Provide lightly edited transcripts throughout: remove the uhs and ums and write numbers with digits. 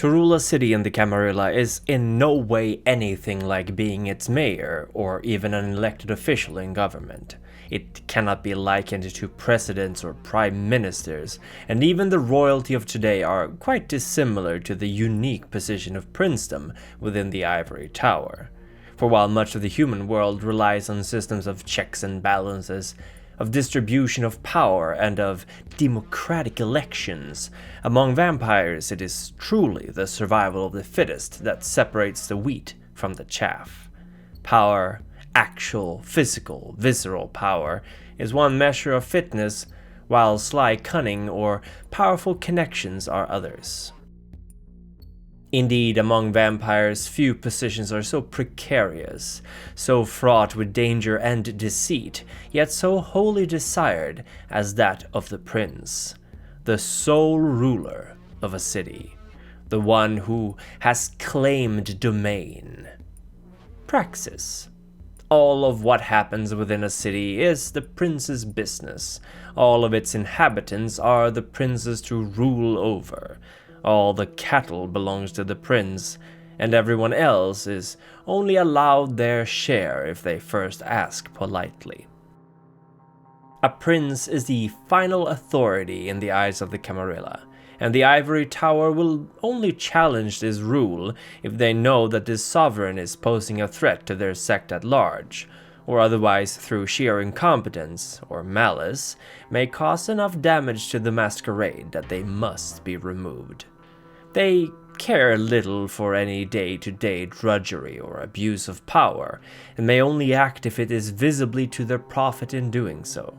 To rule a city in the Camarilla is in no way anything like being its mayor or even an elected official in government. It cannot be likened to presidents or prime ministers, and even the royalty of today are quite dissimilar to the unique position of princedom within the Ivory Tower. For while much of the human world relies on systems of checks and balances, of distribution of power, and of democratic elections, among vampires it is truly the survival of the fittest that separates the wheat from the chaff. Power, actual, physical, visceral power, is one measure of fitness, while sly cunning or powerful connections are others. Indeed, among vampires, few positions are so precarious, so fraught with danger and deceit, yet so wholly desired as that of the prince, the sole ruler of a city, the one who has claimed domain. Praxis. All of what happens within a city is the prince's business. All of its inhabitants are the prince's to rule over. All the cattle belongs to the prince, and everyone else is only allowed their share if they first ask politely. A prince is the final authority in the eyes of the Camarilla, and the Ivory Tower will only challenge this rule if they know that this sovereign is posing a threat to their sect at large, or otherwise through sheer incompetence or malice may cause enough damage to the Masquerade that they must be removed. They care little for any day-to-day drudgery or abuse of power, and may only act if it is visibly to their profit in doing so.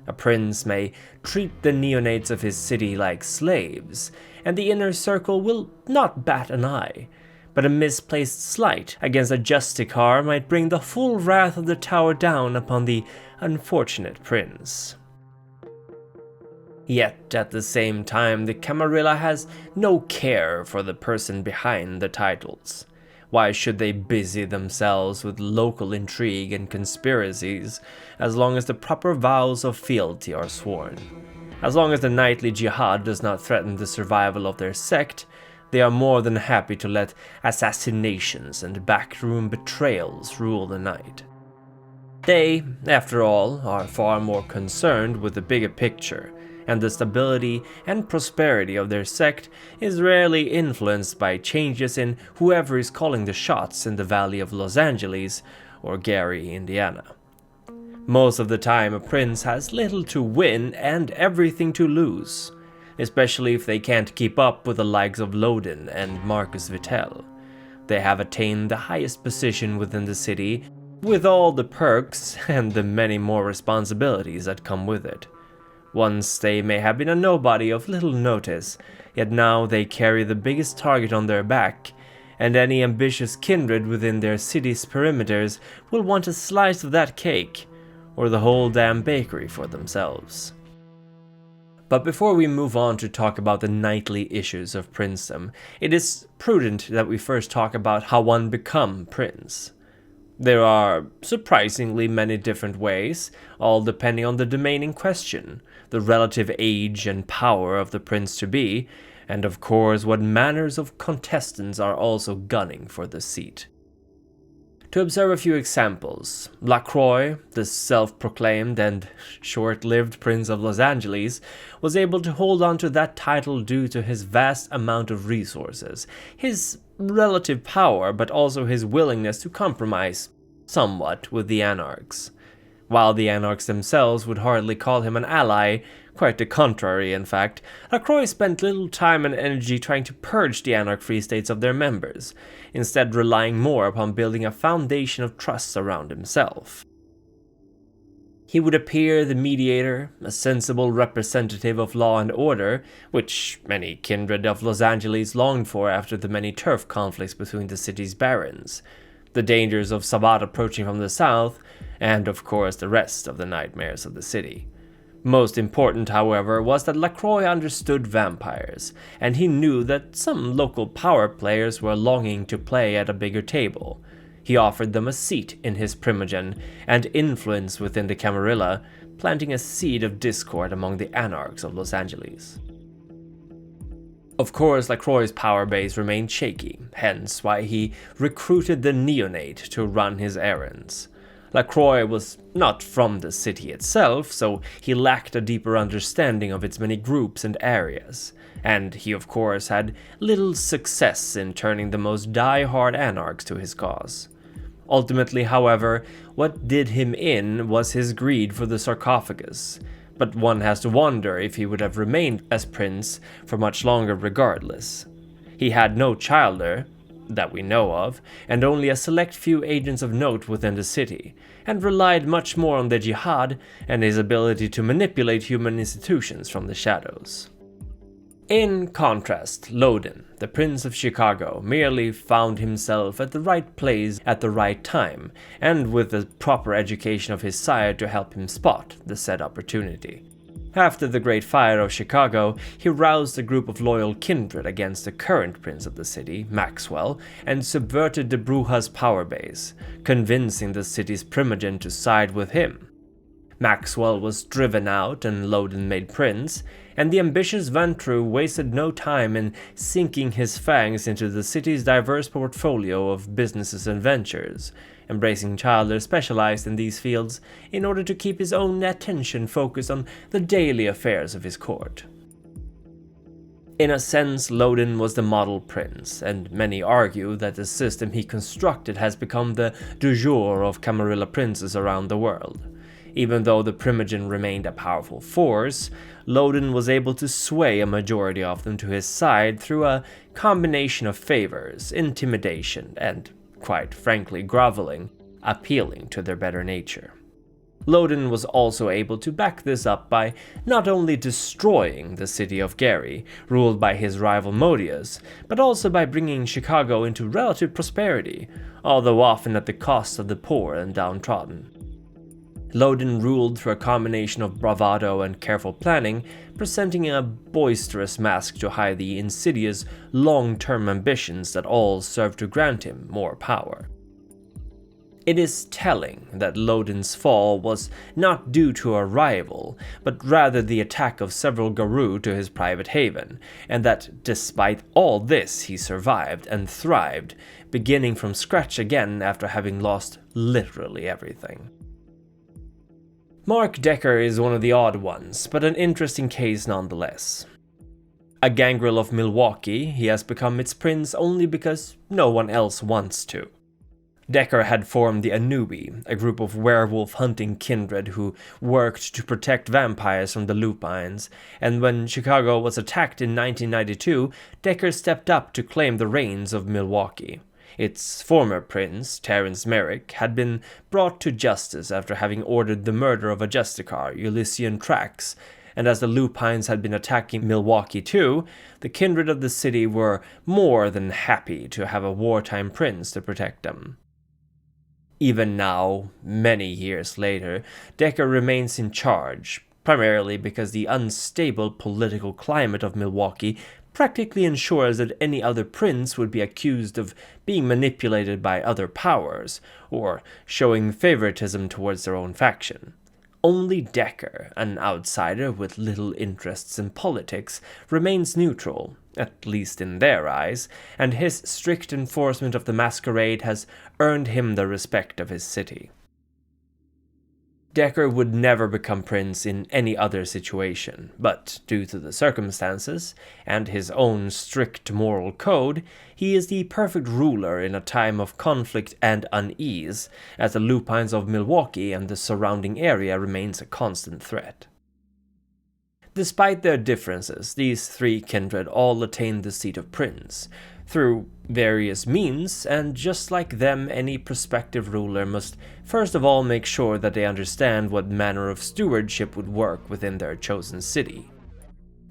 A prince may treat the neonates of his city like slaves, and the inner circle will not bat an eye, but a misplaced slight against a justicar might bring the full wrath of the tower down upon the unfortunate prince. Yet, at the same time, the Camarilla has no care for the person behind the titles. Why should they busy themselves with local intrigue and conspiracies, as long as the proper vows of fealty are sworn? As long as the nightly jihad does not threaten the survival of their sect, they are more than happy to let assassinations and backroom betrayals rule the night. They, after all, are far more concerned with the bigger picture, and the stability and prosperity of their sect is rarely influenced by changes in whoever is calling the shots in the Valley of Los Angeles or Gary, Indiana. Most of the time, a prince has little to win and everything to lose, especially if they can't keep up with the likes of Lodin and Marcus Vittel. They have attained the highest position within the city, with all the perks and the many more responsibilities that come with it. Once they may have been a nobody of little notice, yet now they carry the biggest target on their back, and any ambitious kindred within their city's perimeters will want a slice of that cake, or the whole damn bakery for themselves. But before we move on to talk about the nightly issues of princedom, it is prudent that we first talk about how one become prince. There are surprisingly many different ways, all depending on the domain in question, the relative age and power of the prince-to-be, and of course what manners of contestants are also gunning for the seat. To observe a few examples, Lacroix, the self-proclaimed and short-lived Prince of Los Angeles, was able to hold on to that title due to his vast amount of resources, his relative power, but also his willingness to compromise somewhat with the Anarchs. While the Anarchs themselves would hardly call him an ally, quite the contrary in fact, Lacroix spent little time and energy trying to purge the Anarch-free states of their members, instead relying more upon building a foundation of trust around himself. He would appear the mediator, a sensible representative of law and order, which many kindred of Los Angeles longed for after the many turf conflicts between the city's barons, the dangers of Sabbat approaching from the south, and of course the rest of the nightmares of the city. Most important, however, was that Lacroix understood vampires, and he knew that some local power players were longing to play at a bigger table. He offered them a seat in his Primogen and influence within the Camarilla, planting a seed of discord among the Anarchs of Los Angeles. Of course, Lacroix's power base remained shaky, hence why he recruited the neonate to run his errands. Lacroix was not from the city itself, so he lacked a deeper understanding of its many groups and areas, and he of course had little success in turning the most die-hard anarchs to his cause. Ultimately, however, what did him in was his greed for the sarcophagus, but one has to wonder if he would have remained as prince for much longer regardless. He had no child there, that we know of, and only a select few agents of note within the city, and relied much more on the jihad and his ability to manipulate human institutions from the shadows. In contrast, Loden, the Prince of Chicago, merely found himself at the right place at the right time, and with the proper education of his sire to help him spot the said opportunity. After the Great Fire of Chicago, he roused a group of loyal kindred against the current prince of the city, Maxwell, and subverted the Brujas' power base, convincing the city's Primogen to side with him. Maxwell was driven out and Loden made prince, and the ambitious Ventru wasted no time in sinking his fangs into the city's diverse portfolio of businesses and ventures, embracing childers specialized in these fields in order to keep his own attention focused on the daily affairs of his court. In a sense, Loden was the model prince, and many argue that the system he constructed has become the du jour of Camarilla princes around the world. Even though the Primogen remained a powerful force, Loden was able to sway a majority of them to his side through a combination of favors, intimidation, and, quite frankly, groveling, appealing to their better nature. Loden was also able to back this up by not only destroying the city of Gary, ruled by his rival Modius, but also by bringing Chicago into relative prosperity, although often at the cost of the poor and downtrodden. Loden ruled through a combination of bravado and careful planning, presenting a boisterous mask to hide the insidious, long-term ambitions that all served to grant him more power. It is telling that Loden's fall was not due to a rival, but rather the attack of several Garou to his private haven, and that despite all this he survived and thrived, beginning from scratch again after having lost literally everything. Mark Decker is one of the odd ones, but an interesting case nonetheless. A gangrel of Milwaukee, he has become its prince only because no one else wants to. Decker had formed the Anubi, a group of werewolf-hunting kindred who worked to protect vampires from the Lupines, and when Chicago was attacked in 1992, Decker stepped up to claim the reins of Milwaukee. Its former prince, Terence Merrick, had been brought to justice after having ordered the murder of a Justicar, Ulyssean Trax, and as the Lupines had been attacking Milwaukee too, the kindred of the city were more than happy to have a wartime prince to protect them. Even now, many years later, Decker remains in charge, primarily because the unstable political climate of Milwaukee practically ensures that any other prince would be accused of being manipulated by other powers, or showing favoritism towards their own faction. Only Decker, an outsider with little interests in politics, remains neutral, at least in their eyes, and his strict enforcement of the Masquerade has earned him the respect of his city. Decker would never become prince in any other situation, but due to the circumstances, and his own strict moral code, he is the perfect ruler in a time of conflict and unease, as the Lupines of Milwaukee and the surrounding area remains a constant threat. Despite their differences, these three kindred all attain the seat of prince, through various means, and just like them, any prospective ruler must first of all make sure that they understand what manner of stewardship would work within their chosen city.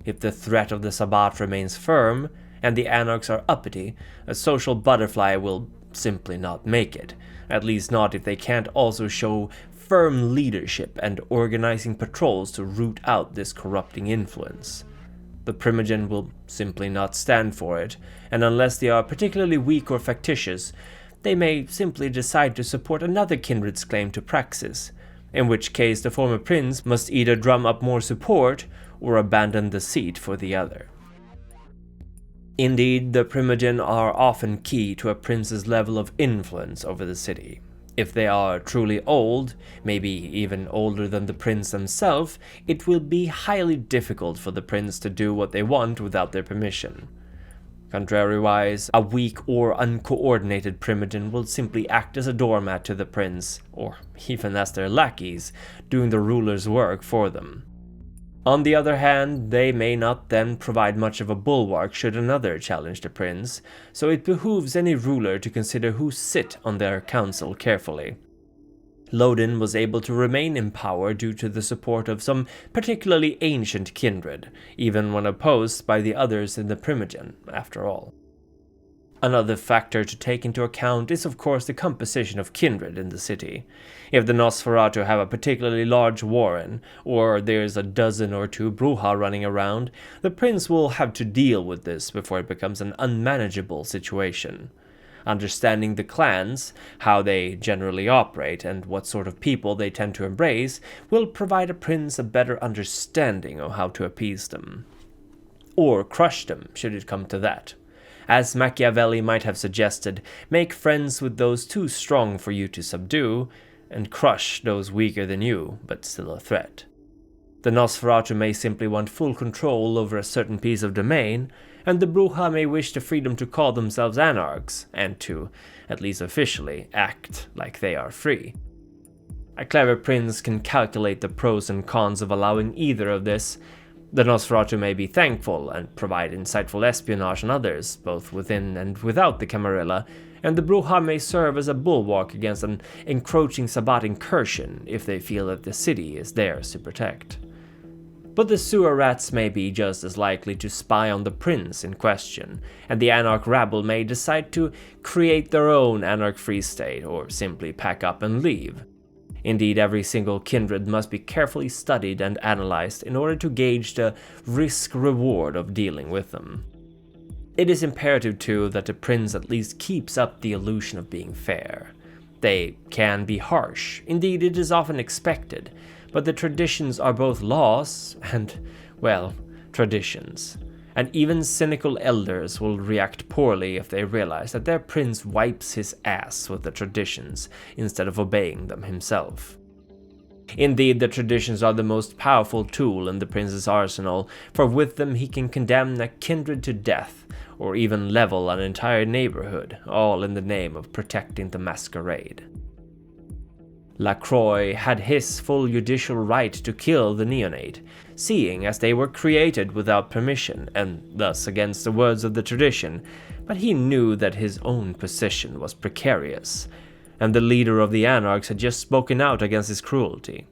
If the threat of the Sabbat remains firm, and the anarchs are uppity, a social butterfly will simply not make it, at least not if they can't also show firm leadership and organizing patrols to root out this corrupting influence. The Primogen will simply not stand for it, and unless they are particularly weak or factitious, they may simply decide to support another kindred's claim to praxis, in which case the former prince must either drum up more support or abandon the seat for the other. Indeed, the Primogen are often key to a prince's level of influence over the city. If they are truly old, maybe even older than the prince himself, it will be highly difficult for the prince to do what they want without their permission. Contrariwise, a weak or uncoordinated Primogen will simply act as a doormat to the prince, or even as their lackeys, doing the ruler's work for them. On the other hand, they may not then provide much of a bulwark should another challenge the prince, so it behooves any ruler to consider who sit on their council carefully. Lodin was able to remain in power due to the support of some particularly ancient kindred, even when opposed by the others in the Primogen, after all. Another factor to take into account is of course the composition of kindred in the city. If the Nosferatu have a particularly large warren, or there's a dozen or two Bruja running around, the prince will have to deal with this before it becomes an unmanageable situation. Understanding the clans, how they generally operate, and what sort of people they tend to embrace, will provide a prince a better understanding of how to appease them. Or crush them, should it come to that. As Machiavelli might have suggested, make friends with those too strong for you to subdue, and crush those weaker than you, but still a threat. The Nosferatu may simply want full control over a certain piece of domain, and the Bruja may wish the freedom to call themselves anarchs, and to, at least officially, act like they are free. A clever prince can calculate the pros and cons of allowing either of this. The Nosferatu may be thankful and provide insightful espionage on others, both within and without the Camarilla, and the Bruja may serve as a bulwark against an encroaching Sabbat incursion if they feel that the city is theirs to protect. But the sewer rats may be just as likely to spy on the prince in question, and the anarch rabble may decide to create their own anarch-free state, or simply pack up and leave. Indeed, every single kindred must be carefully studied and analyzed in order to gauge the risk-reward of dealing with them. It is imperative, too, that the prince at least keeps up the illusion of being fair. They can be harsh, indeed it is often expected, but the traditions are both laws and, well, traditions. And even cynical elders will react poorly if they realize that their prince wipes his ass with the traditions instead of obeying them himself. Indeed, the traditions are the most powerful tool in the prince's arsenal, for with them he can condemn a kindred to death, or even level an entire neighborhood, all in the name of protecting the Masquerade. Lacroix had his full judicial right to kill the neonate, seeing as they were created without permission and thus against the words of the tradition, but he knew that his own position was precarious, and the leader of the anarchs had just spoken out against his cruelty.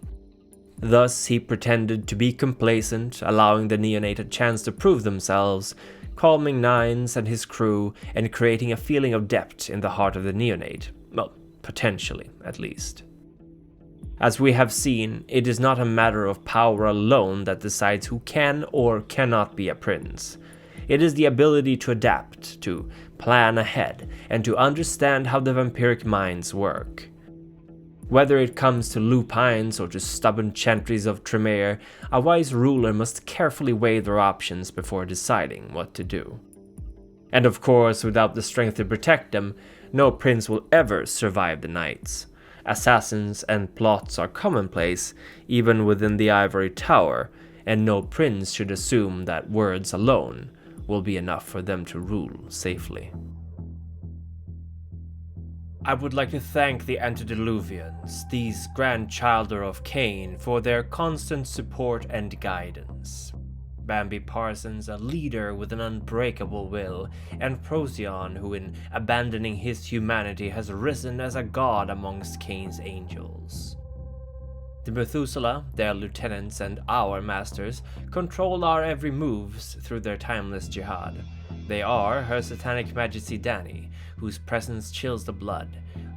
Thus he pretended to be complacent, allowing the neonate a chance to prove themselves, calming Nines and his crew and creating a feeling of depth in the heart of the neonate, well, potentially at least. As we have seen, it is not a matter of power alone that decides who can or cannot be a prince. It is the ability to adapt, to plan ahead, and to understand how the vampiric minds work. Whether it comes to lupines or to stubborn chantries of Tremere, a wise ruler must carefully weigh their options before deciding what to do. And of course, without the strength to protect them, no prince will ever survive the nights. Assassins and plots are commonplace, even within the Ivory Tower, and no prince should assume that words alone will be enough for them to rule safely. I would like to thank the Antediluvians, these grandchildren of Cain, for their constant support and guidance. Bambi Parsons, a leader with an unbreakable will, and Procyon, who in abandoning his humanity has risen as a god amongst Cain's angels. The Methuselah, their lieutenants and our masters, control our every moves through their timeless jihad. They are Her Satanic Majesty Dani, whose presence chills the blood,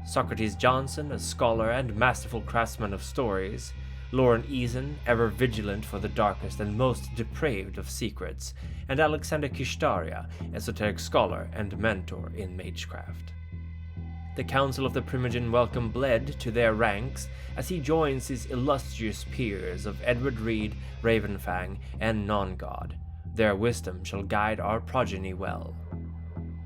Socrates Johnson, a scholar and masterful craftsman of stories, Lauren Eason, ever vigilant for the darkest and most depraved of secrets, and Alexander Kishtaria, esoteric scholar and mentor in magecraft. The Council of the Primogen welcome Bled to their ranks as he joins his illustrious peers of Edward Reed, Ravenfang, and Non-God, Their wisdom shall guide our progeny well.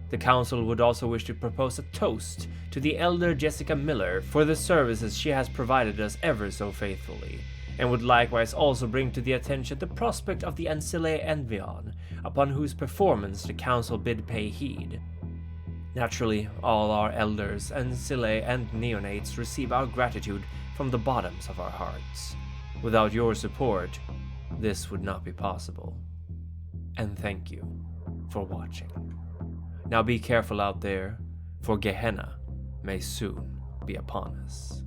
The council would also wish to propose a toast to the elder Jessica Miller for the services she has provided us ever so faithfully, and would likewise also bring to the attention the prospect of the Ancile Envion, upon whose performance the council bid pay heed. Naturally, all our elders, Ancile, and neonates receive our gratitude from the bottoms of our hearts. Without your support, this would not be possible. And thank you for watching. Now be careful out there, for Gehenna may soon be upon us.